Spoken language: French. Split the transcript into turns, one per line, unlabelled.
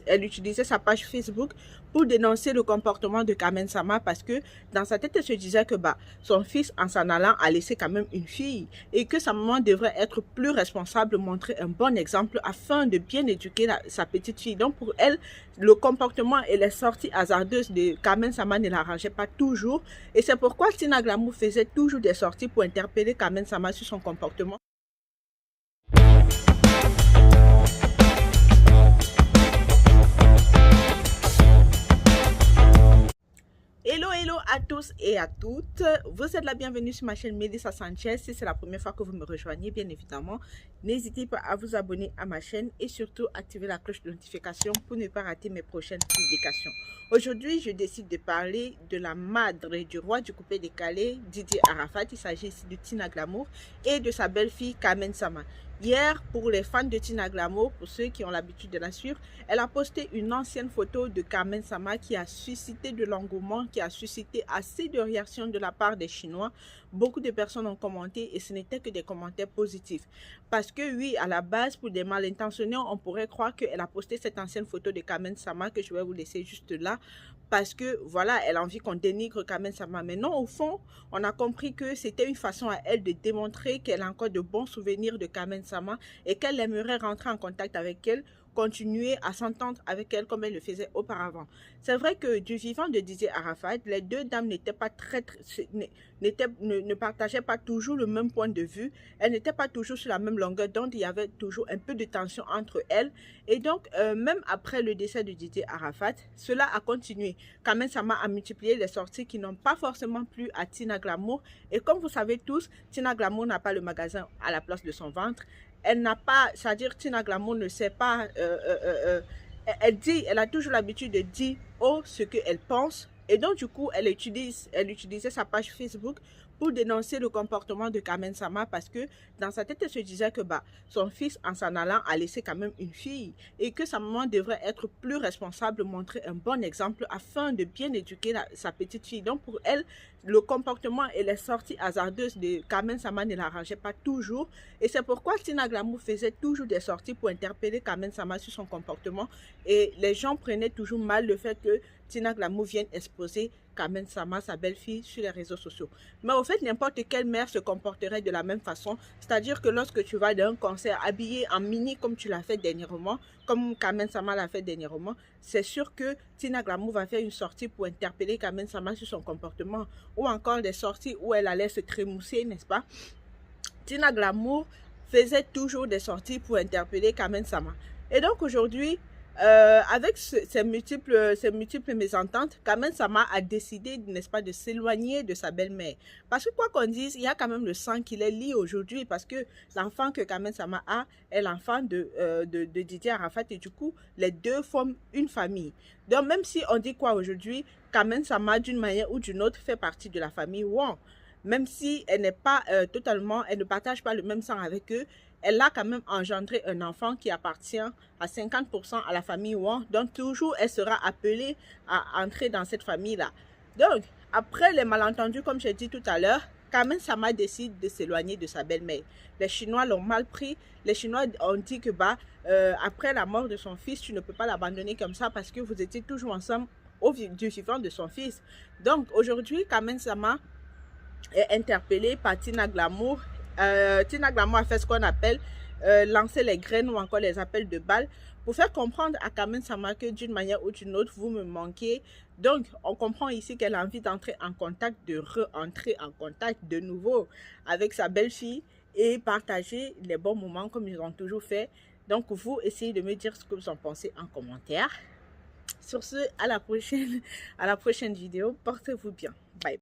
elle utilisait sa page Facebook pour dénoncer le comportement de Carmen Sama parce que dans sa tête, elle se disait que son fils, en s'en allant, a laissé quand même une fille et que sa maman devrait être plus responsable, montrer un bon exemple afin de bien éduquer sa petite fille. Donc pour elle, le comportement et les sorties hasardeuses de Carmen Sama ne l'arrangeaient pas toujours et c'est pourquoi Tina Glamour faisait toujours des sorties pour interpeller Carmen Sama sur son comportement. Hello à tous et à toutes, vous êtes la bienvenue sur ma chaîne Melissa Sanchez. Si c'est la première fois que vous me rejoignez, bien évidemment, n'hésitez pas à vous abonner à ma chaîne et surtout activer la cloche de notification pour ne pas rater mes prochaines publications. Aujourd'hui, je décide de parler de la madre du roi du coupé décalé, Didier Arafat. Il s'agit ici de Tina Glamour et de sa belle-fille Carmen Sama. Hier, pour les fans de Tina Glamour, pour ceux qui ont l'habitude de la suivre, elle a posté une ancienne photo de Carmen Sama qui a suscité de l'engouement, qui a suscité assez de réactions de la part des Chinois. Beaucoup de personnes ont commenté et ce n'était que des commentaires positifs. Parce que oui, à la base, pour des mal intentionnés, on pourrait croire qu'elle a posté cette ancienne photo de Carmen Sama que je vais vous laisser juste là. Parce que voilà, elle a envie qu'on dénigre Carmen Sama. Mais non, au fond, on a compris que c'était une façon à elle de démontrer qu'elle a encore de bons souvenirs de Carmen Sama et qu'elle aimerait rentrer en contact avec elle, continuer à s'entendre avec elle comme elle le faisait auparavant. C'est vrai que du vivant de Didier Arafat, les deux dames n'étaient pas ne partageaient pas toujours le même point de vue. Elles n'étaient pas toujours sur la même longueur d'onde. Il y avait toujours un peu de tension entre elles. Et donc, même après le décès de Didier Arafat, cela a continué. Carmen Sama a multiplié les sorties qui n'ont pas forcément plu à Tina Glamour. Et comme vous savez tous, Tina Glamour n'a pas le magasin à la place de son ventre. Elle n'a pas, c'est-à-dire Tina Glamour ne sait pas, elle a toujours l'habitude de dire ce qu'elle pense. Et donc, du coup, elle utilisait sa page Facebook pour dénoncer le comportement de Carmen Sama parce que dans sa tête, elle se disait que son fils, en s'en allant, a laissé quand même une fille et que sa maman devrait être plus responsable, montrer un bon exemple afin de bien éduquer sa petite fille. Donc, pour elle, le comportement et les sorties hasardeuses de Carmen Sama ne l'arrangeaient pas toujours et c'est pourquoi Tina Glamour faisait toujours des sorties pour interpeller Carmen Sama sur son comportement et les gens prenaient toujours mal le fait que Tina Glamour vienne exposer Carmen Sama, sa belle-fille, sur les réseaux sociaux. Mais au fait, n'importe quelle mère se comporterait de la même façon. C'est-à-dire que lorsque tu vas dans un concert habillé en mini comme tu l'as fait dernièrement, comme Carmen Sama l'a fait dernièrement, c'est sûr que Tina Glamour va faire une sortie pour interpeller Carmen Sama sur son comportement. Ou encore des sorties où elle allait se trémousser, n'est-ce pas? Tina Glamour faisait toujours des sorties pour interpeller Carmen Sama. Et donc aujourd'hui, avec ces multiples mésententes, Carmen Sama a décidé, n'est-ce pas, de s'éloigner de sa belle-mère. Parce que quoi qu'on dise, il y a quand même le sang qui les lie aujourd'hui parce que l'enfant que Carmen Sama a est l'enfant de Didier Arafat et du coup, les deux forment une famille. Donc même si on dit quoi aujourd'hui, Carmen Sama d'une manière ou d'une autre fait partie de la famille Wang. Même si elle n'est pas elle ne partage pas le même sang avec eux, elle a quand même engendré un enfant qui appartient à 50% à la famille Wang. Donc, toujours, elle sera appelée à entrer dans cette famille-là. Donc, après les malentendus, comme j'ai dit tout à l'heure, Carmen Sama décide de s'éloigner de sa belle-mère. Les Chinois l'ont mal pris. Les Chinois ont dit que après la mort de son fils, tu ne peux pas l'abandonner comme ça parce que vous étiez toujours ensemble du vivant de son fils. Donc, aujourd'hui, Carmen Sama est interpellée par Tina Glamour. Tina Glamour a fait ce qu'on appelle lancer les graines ou encore les appels de balles pour faire comprendre à Carmen Sama que d'une manière ou d'une autre, vous me manquez. Donc, on comprend ici qu'elle a envie d'entrer en contact, de re-entrer en contact de nouveau avec sa belle-fille et partager les bons moments comme ils ont toujours fait. Donc, vous, essayez de me dire ce que vous en pensez en commentaire. Sur ce, à la prochaine vidéo. Portez-vous bien. Bye.